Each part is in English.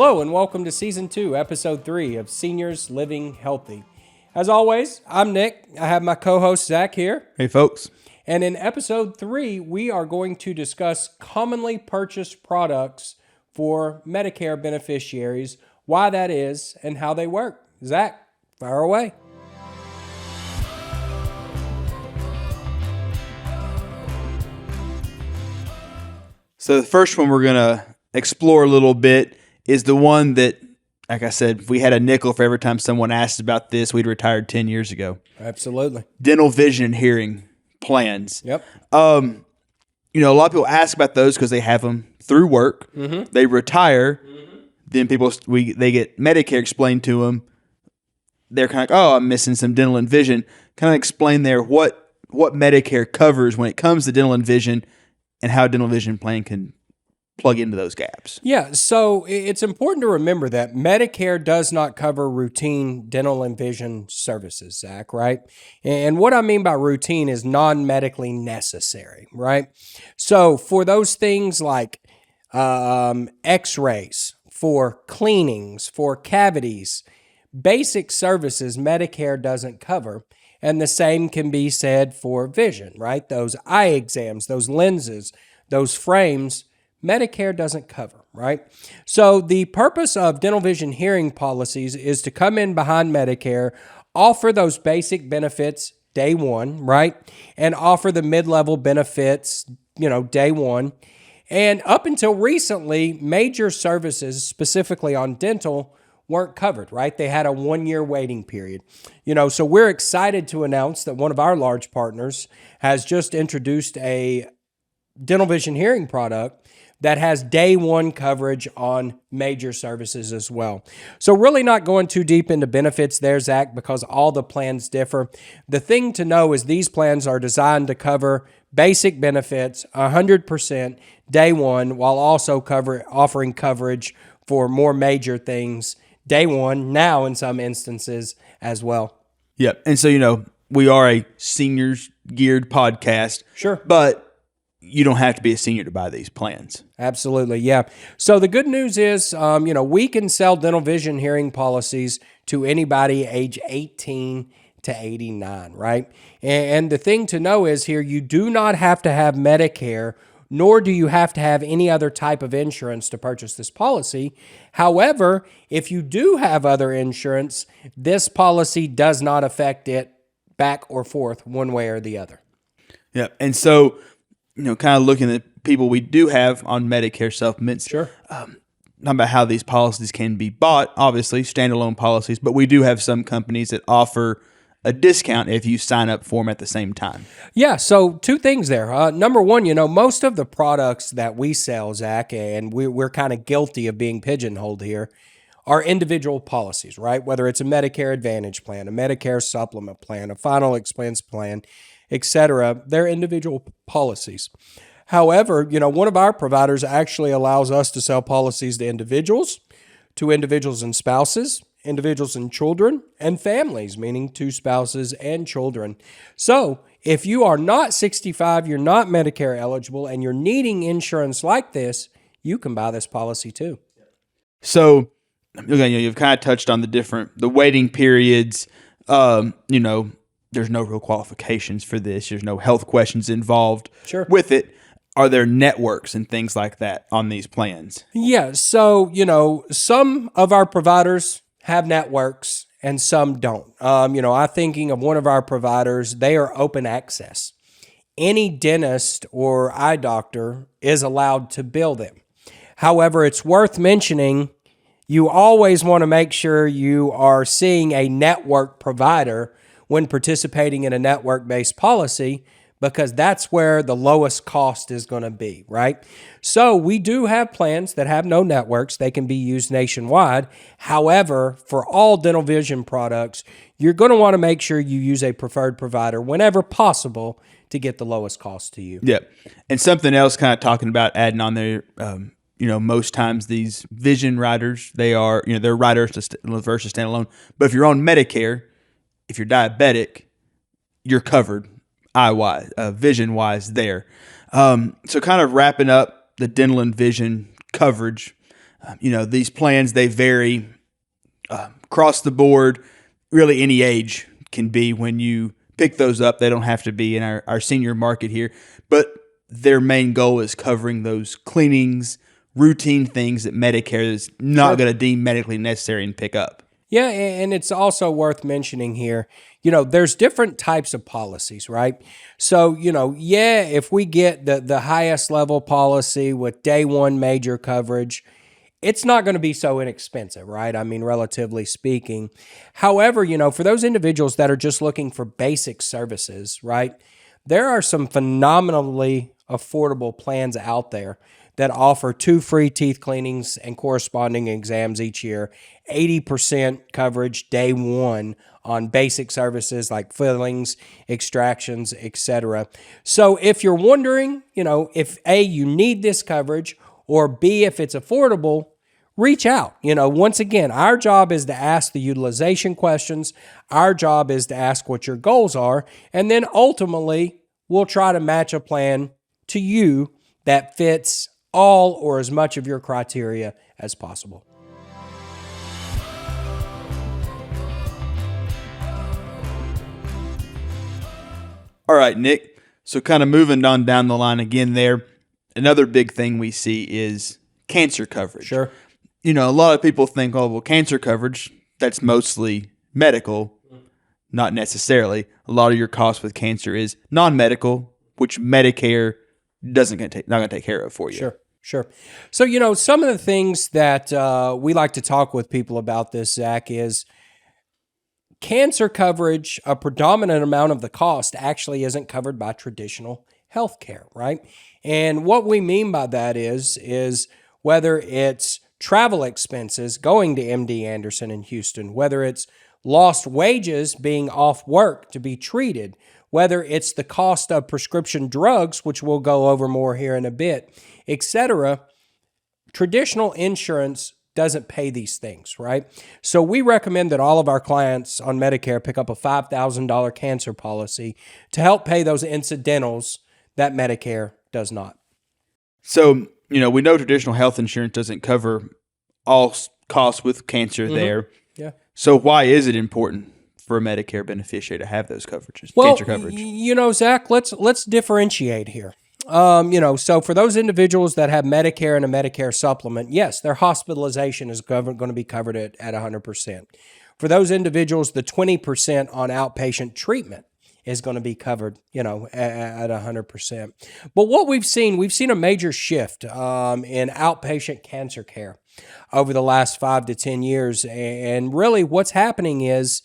Hello and welcome to Season 2, Episode 3 of Seniors Living Healthy. As always, I'm Nick. I have my co-host Zach here. Hey, folks. And in Episode 3, we are going to discuss commonly purchased products for Medicare beneficiaries, why that is, and how they work. Zach, fire away. So the first one we're going to explore a little bit is the one that, like I said, if we had a nickel for every time someone asked about this, we'd retired 10 years ago. Absolutely. Dental, vision, and hearing plans. Yep. A lot of people ask about those because they have them through work. Mm-hmm. They retire. Mm-hmm. Then they get Medicare explained to them. They're kind of like, oh, I'm missing some dental and vision. Kind of explain there what Medicare covers when it comes to dental and vision and how a dental vision plan can plug into those gaps. Yeah, so it's important to remember that Medicare does not cover routine dental and vision services, Zach, right? And what I mean by routine is non-medically necessary, right? So for those things like x-rays, for cleanings, for cavities, basic services Medicare doesn't cover. And the same can be said for vision, right? Those eye exams, those lenses, those frames, Medicare doesn't cover, right? So the purpose of dental vision hearing policies is to come in behind Medicare, offer those basic benefits day one, right? And offer the mid-level benefits, day one. And up until recently, major services, specifically on dental, weren't covered, right? They had a 1-year waiting period. So we're excited to announce that one of our large partners has just introduced a dental vision hearing product that has day one coverage on major services as well. So really not going too deep into benefits there, Zach, because all the plans differ. The thing to know is these plans are designed to cover basic benefits 100% day one, while also offering coverage for more major things day one, now in some instances as well. Yep. And so, we are a seniors geared podcast. Sure. But you don't have to be a senior to buy these plans. Absolutely, yeah. So the good news is, we can sell dental vision hearing policies to anybody age 18 to 89, right? And the thing to know is here, you do not have to have Medicare, nor do you have to have any other type of insurance to purchase this policy. However, if you do have other insurance, this policy does not affect it back or forth one way or the other. Yeah, and so, kind of looking at people we do have on Medicare supplements. Sure. Not about how these policies can be bought, obviously, standalone policies, but we do have some companies that offer a discount if you sign up for them at the same time. Yeah, so two things there. Number one, most of the products that we sell, Zach, and we're kind of guilty of being pigeonholed here, are individual policies, right? Whether it's a Medicare Advantage plan, a Medicare supplement plan, a final expense plan, etc., they're individual policies. However, one of our providers actually allows us to sell policies to individuals and spouses, individuals and children, and families, meaning two spouses and children. So if you are not 65, you're not Medicare eligible, and you're needing insurance like this, you can buy this policy too. So, again, you've kind of touched on the waiting periods. There's no real qualifications for this. There's no health questions involved with it. Are there networks and things like that on these plans? Yeah. So, some of our providers have networks and some don't. I'm thinking of one of our providers, they are open access. Any dentist or eye doctor is allowed to bill them. However, it's worth mentioning, you always want to make sure you are seeing a network provider when participating in a network-based policy, because that's where the lowest cost is going to be, right? So we do have plans that have no networks. They can be used nationwide. However, for all dental vision products, you're going to want to make sure you use a preferred provider whenever possible to get the lowest cost to you. Yeah. And something else kind of talking about adding on there, most times these vision riders, they're riders versus standalone. But if you're on Medicare, if you're diabetic, you're covered eye-wise, vision-wise there. So kind of wrapping up the dental and vision coverage, These plans, they vary across the board. Really, any age can be when you pick those up. They don't have to be in our senior market here, but their main goal is covering those cleanings, routine things that Medicare is not going to deem medically necessary and pick up. Yeah, and it's also worth mentioning here, there's different types of policies, right? So, if we get the highest level policy with day one major coverage, it's not going to be so inexpensive, right? I mean, relatively speaking. However, for those individuals that are just looking for basic services, right, there are some phenomenally affordable plans out there that offer 2 free teeth cleanings and corresponding exams each year, 80% coverage day one on basic services like fillings, extractions, etc. So if you're wondering, if A, you need this coverage, or B, if it's affordable, reach out. Once again, our job is to ask the utilization questions. Our job is to ask what your goals are. And then ultimately, we'll try to match a plan to you that fits all or as much of your criteria as possible. All right, Nick. So kind of moving on down the line again there, another big thing we see is cancer coverage. Sure. A lot of people think, cancer coverage, that's mostly medical. Not necessarily. A lot of your cost with cancer is non-medical, which Medicare not going to take care of for you. Sure. So, some of the things that we like to talk with people about this, Zach, is cancer coverage, a predominant amount of the cost actually isn't covered by traditional health care, right? And what we mean by that is whether it's travel expenses going to MD Anderson in Houston, whether it's lost wages being off work to be treated, whether it's the cost of prescription drugs, which we'll go over more here in a bit, etc. Traditional insurance doesn't pay these things, right? So we recommend that all of our clients on Medicare pick up a $5,000 cancer policy to help pay those incidentals that Medicare does not. So, we know traditional health insurance doesn't cover all costs with cancer there. Yeah. So why is it important for a Medicare beneficiary to have those coverages, Well, cancer coverage? Zach, let's differentiate here. So for those individuals that have Medicare and a Medicare supplement, yes, their hospitalization is going to be covered at 100%. For those individuals, the 20% on outpatient treatment is going to be covered, at 100%. But what we've seen a major shift in outpatient cancer care over the last 5 to 10 years. And really what's happening is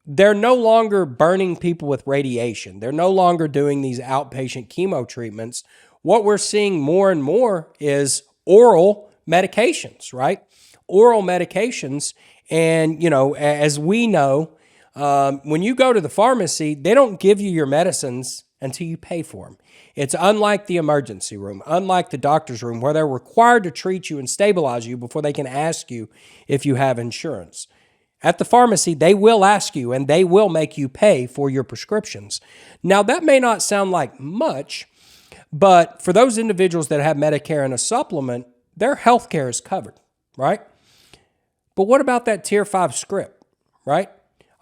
they're no longer burning people with radiation. They're no longer doing these outpatient chemo treatments. What we're seeing more and more is oral medications, right? Oral medications. And, as we know, when you go to the pharmacy, they don't give you your medicines until you pay for them. It's unlike the emergency room, unlike the doctor's room, where they're required to treat you and stabilize you before they can ask you if you have insurance. At the pharmacy, they will ask you and they will make you pay for your prescriptions. Now, that may not sound like much, but for those individuals that have Medicare and a supplement, their health care is covered, right? But what about that Tier 5 script, right?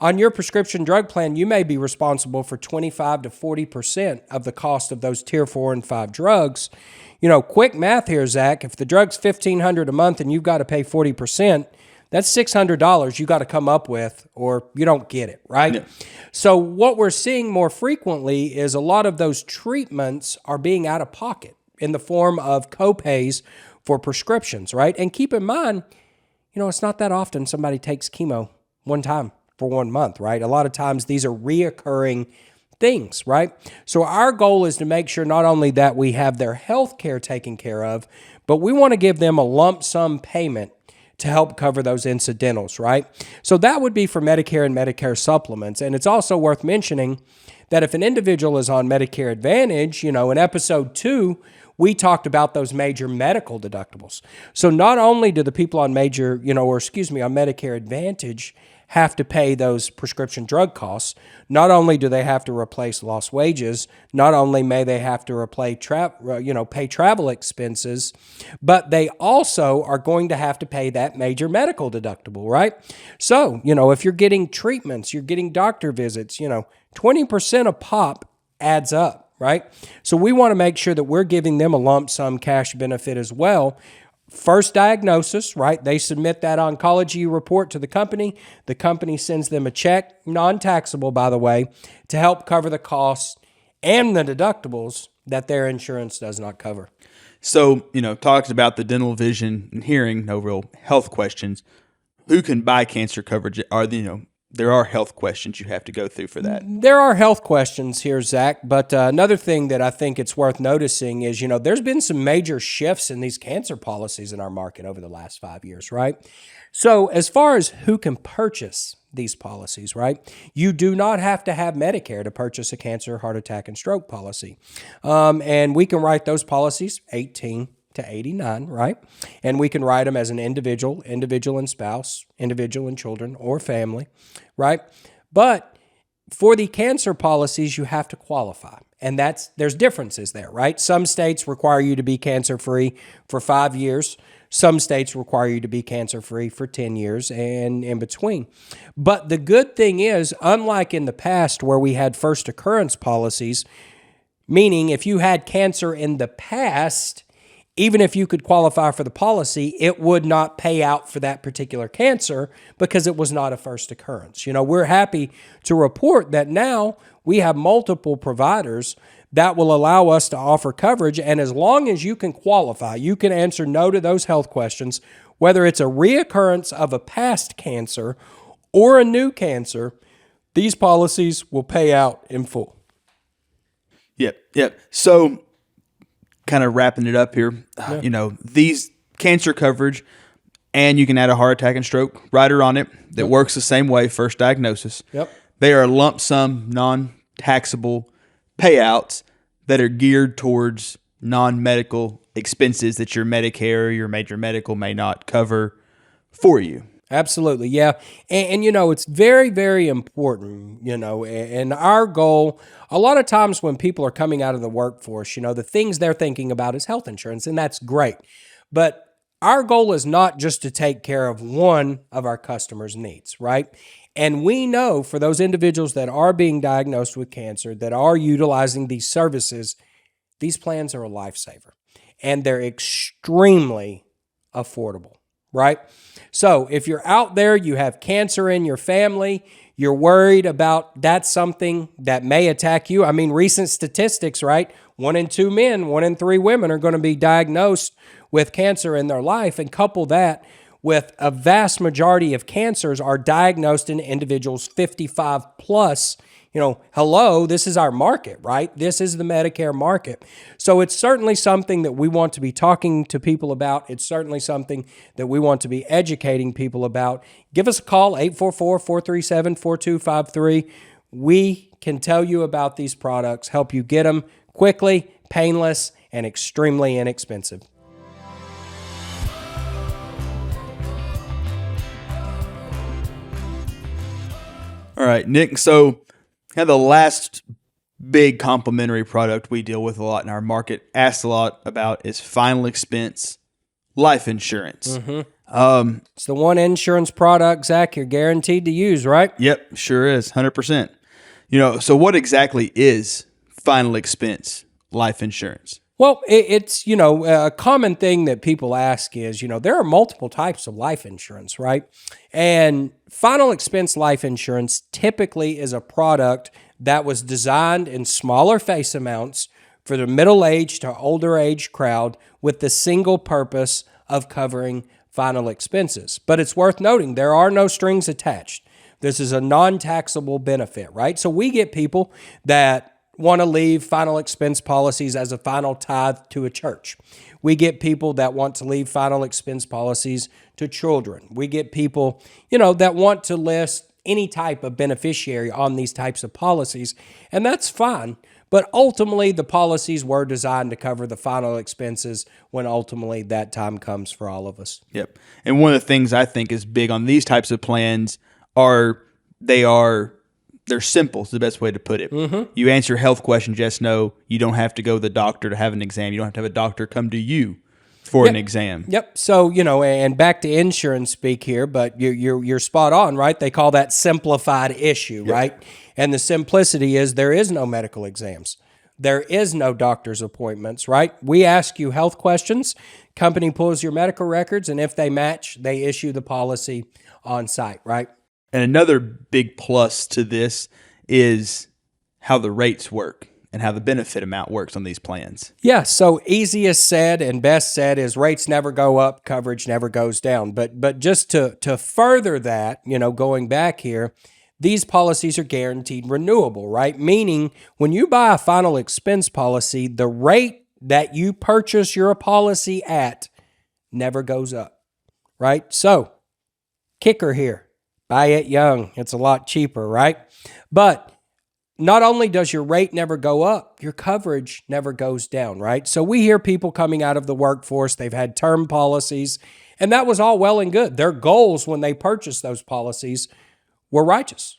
On your prescription drug plan, you may be responsible for 25 to 40% of the cost of those Tier 4 and 5 drugs. Quick math here, Zach. If the drug's $1,500 a month and you've got to pay 40%, that's $600 you got to come up with, or you don't get it, right? Yeah. So what we're seeing more frequently is a lot of those treatments are being out of pocket in the form of copays for prescriptions, right? And keep in mind, it's not that often somebody takes chemo one time for 1 month, right? A lot of times these are reoccurring things, right? So our goal is to make sure not only that we have their health care taken care of, but we want to give them a lump sum payment to help cover those incidentals, right? So that would be for Medicare and Medicare supplements. And it's also worth mentioning that if an individual is on Medicare Advantage, in episode 2, we talked about those major medical deductibles. So not only do the people on on Medicare Advantage have to pay those prescription drug costs. Not only do they have to replace lost wages, not only may they have to pay travel expenses, but they also are going to have to pay that major medical deductible, right? So, if you're getting treatments, you're getting doctor visits, 20% of pop adds up, right? So we want to make sure that we're giving them a lump sum cash benefit as well. First diagnosis, right? They submit that oncology report to the company. The company sends them a check, non-taxable, by the way, to help cover the costs and the deductibles that their insurance does not cover. So, talks about the dental, vision, and hearing, no real health questions. Who can buy cancer coverage? There are health questions you have to go through for that. There are health questions here, Zach, but another thing that I think it's worth noticing is, there's been some major shifts in these cancer policies in our market over the last 5 years, right? So as far as who can purchase these policies, right, you do not have to have Medicare to purchase a cancer, heart attack, and stroke policy. And we can write those policies 18 to 89, right? And we can write them as an individual and spouse, individual and children, or family, right? But for the cancer policies, you have to qualify. And there's differences there, right? Some states require you to be cancer-free for 5 years. Some states require you to be cancer-free for 10 years and in between. But the good thing is, unlike in the past where we had first occurrence policies, meaning if you had cancer in the past, even if you could qualify for the policy, it would not pay out for that particular cancer because it was not a first occurrence. We're happy to report that now we have multiple providers that will allow us to offer coverage. And as long as you can qualify, you can answer no to those health questions, whether it's a reoccurrence of a past cancer or a new cancer, these policies will pay out in full. Yep. So, kind of wrapping it up here, these cancer coverage, and you can add a heart attack and stroke rider on it that works the same way, first diagnosis. Yep. They are lump sum, non-taxable payouts that are geared towards non-medical expenses that your Medicare or your major medical may not cover for you. Absolutely, yeah. And it's very, very important, and our goal, a lot of times when people are coming out of the workforce, the things they're thinking about is health insurance, and that's great. But our goal is not just to take care of one of our customers' needs, right? And we know for those individuals that are being diagnosed with cancer, that are utilizing these services, these plans are a lifesaver, and they're extremely affordable, right? So if you're out there, you have cancer in your family, you're worried about that's something that may attack you. I mean, recent statistics, right? 1 in 2 men, 1 in 3 women are going to be diagnosed with cancer in their life. And couple that with a vast majority of cancers are diagnosed in individuals 55 plus. This is our market, right? This is the Medicare market. So it's certainly something that we want to be talking to people about. It's certainly something that we want to be educating people about. Give us a call, 844-437-4253. We can tell you about these products, help you get them quickly, painless, and extremely inexpensive. All right, Nick, so the last big complementary product we deal with a lot in our market, asked a lot about, is final expense life insurance. Mm-hmm. It's the one insurance product, Zach, you're guaranteed to use, right? Yep, sure is, 100%. So what exactly is final expense life insurance? Well, it's, a common thing that people ask is, there are multiple types of life insurance, right? And final expense life insurance typically is a product that was designed in smaller face amounts for the middle-aged to older age crowd with the single purpose of covering final expenses. But it's worth noting there are no strings attached. This is a non-taxable benefit, right? So we get people that want to leave final expense policies as a final tithe to a church. We get people that want to leave final expense policies to children. We get people, that want to list any type of beneficiary on these types of policies, and that's fine. But ultimately, the policies were designed to cover the final expenses when ultimately that time comes for all of us. Yep. And one of the things I think is big on these types of plans they're simple is the best way to put it. You answer health questions, yes, no. You don't have to go to the doctor to have an exam. You don't have to have a doctor come to you for an exam. Yep. So, and back to insurance speak here, but you're spot on, right? They call that simplified issue, right? And the simplicity is there is no medical exams. There is no doctor's appointments, right? We ask you health questions. Company pulls your medical records, and if they match, they issue the policy on site, right? And another big plus to this is how the rates work and how the benefit amount works on these plans. Yeah, so easiest said and best said is rates never go up, coverage never goes down. But just to further that, going back here, these policies are guaranteed renewable, right? Meaning when you buy a final expense policy, the rate that you purchase your policy at never goes up, right? So, kicker here, buy it young. It's a lot cheaper, right? But not only does your rate never go up, your coverage never goes down, right? So we hear people coming out of the workforce, they've had term policies, and that was all well and good. Their goals when they purchased those policies were righteous.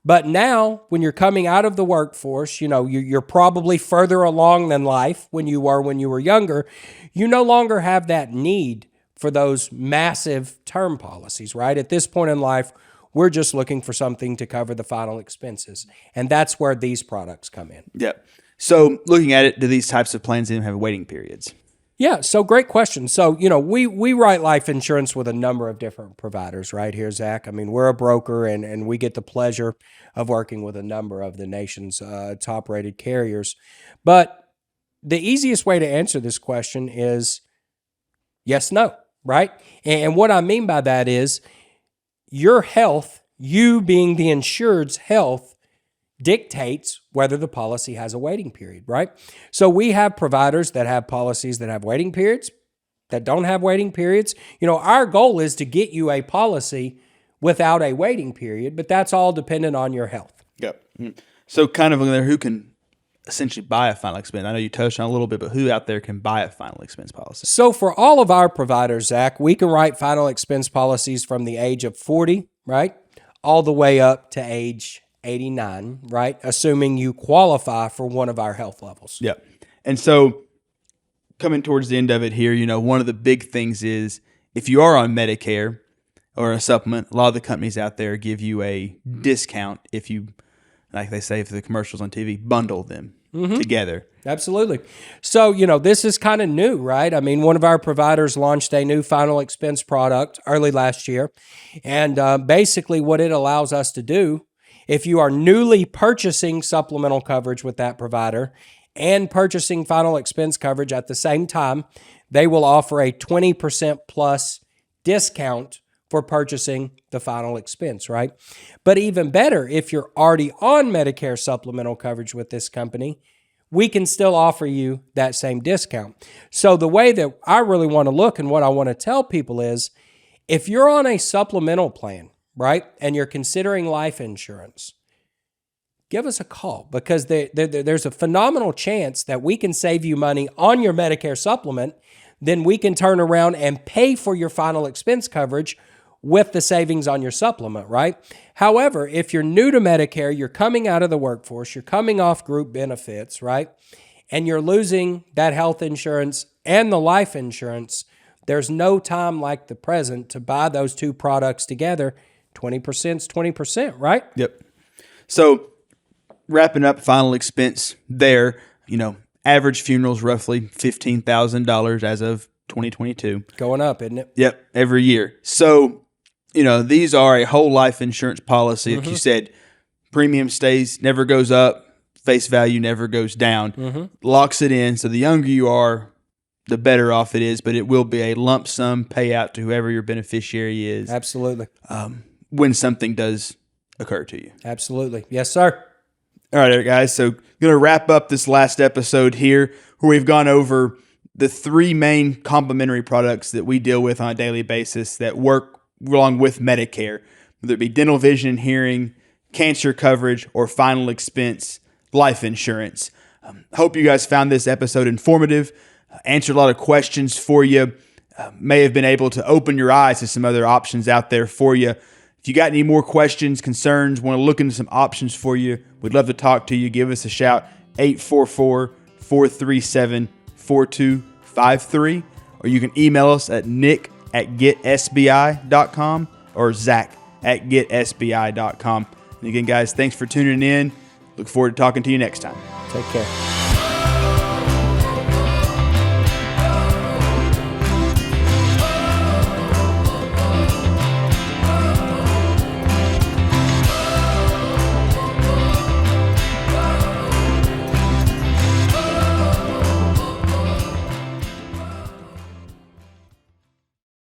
But now, when you're coming out of the workforce, you're probably further along than life when you were younger. You no longer have that need for those massive term policies, right? At this point in life, we're just looking for something to cover the final expenses. And that's where these products come in. Yep. So looking at it, do these types of plans even have waiting periods? Yeah, so great question. So, we write life insurance with a number of different providers right here, Zach. I mean, we're a broker and we get the pleasure of working with a number of the nation's top-rated carriers. But the easiest way to answer this question is yes, no, right? And what I mean by that is your health, you being the insured's health, dictates whether the policy has a waiting period, right? So we have providers that have policies that have waiting periods, that don't have waiting periods. Our goal is to get you a policy without a waiting period, but that's all dependent on your health. Yep. So kind of there, who can essentially buy a final expense? I know you touched on a little bit, but who out there can buy a final expense policy? So for all of our providers, Zach, we can write final expense policies from the age of 40, right, all the way up to age 89, right? Assuming you qualify for one of our health levels. Yeah. And so coming towards the end of it here, one of the big things is if you are on Medicare or a supplement, a lot of the companies out there give you a discount if you, like they say for the commercials on TV, bundle them together. Absolutely. So, this is kind of new, right? I mean, one of our providers launched a new final expense product early last year. And basically what it allows us to do, if you are newly purchasing supplemental coverage with that provider and purchasing final expense coverage at the same time, they will offer a 20% plus discount for purchasing the final expense, right? But even better, if you're already on Medicare supplemental coverage with this company, we can still offer you that same discount. So the way that I really want to look and what I want to tell people is, if you're on a supplemental plan, right, and you're considering life insurance, give us a call because there's a phenomenal chance that we can save you money on your Medicare supplement. Then we can turn around and pay for your final expense coverage with the savings on your supplement, right? However, if you're new to Medicare, you're coming out of the workforce, you're coming off group benefits, right? And you're losing that health insurance and the life insurance, there's no time like the present to buy those two products together. 20% is 20%, right? Yep. So wrapping up final expense there, average funerals roughly $15,000 as of 2022. Going up, isn't it? Yep, every year. So, these are a whole life insurance policy. Like you said, premium stays, never goes up, face value never goes down, locks it in. So the younger you are, the better off it is, but it will be a lump sum payout to whoever your beneficiary is. Absolutely. When something does occur to you. Absolutely. Yes, sir. All right, guys. So going to wrap up this last episode here where we've gone over the three main complementary products that we deal with on a daily basis that work along with Medicare, whether it be dental, vision, and hearing, cancer coverage, or final expense life insurance. Hope you guys found this episode informative, answered a lot of questions for you, may have been able to open your eyes to some other options out there for you. If you got any more questions, concerns, want to look into some options for you, we'd love to talk to you. Give us a shout, 844-437-4253. Or you can email us at nick@getsbi.com or zach@getsbi.com. And again, guys, thanks for tuning in. Look forward to talking to you next time. Take care.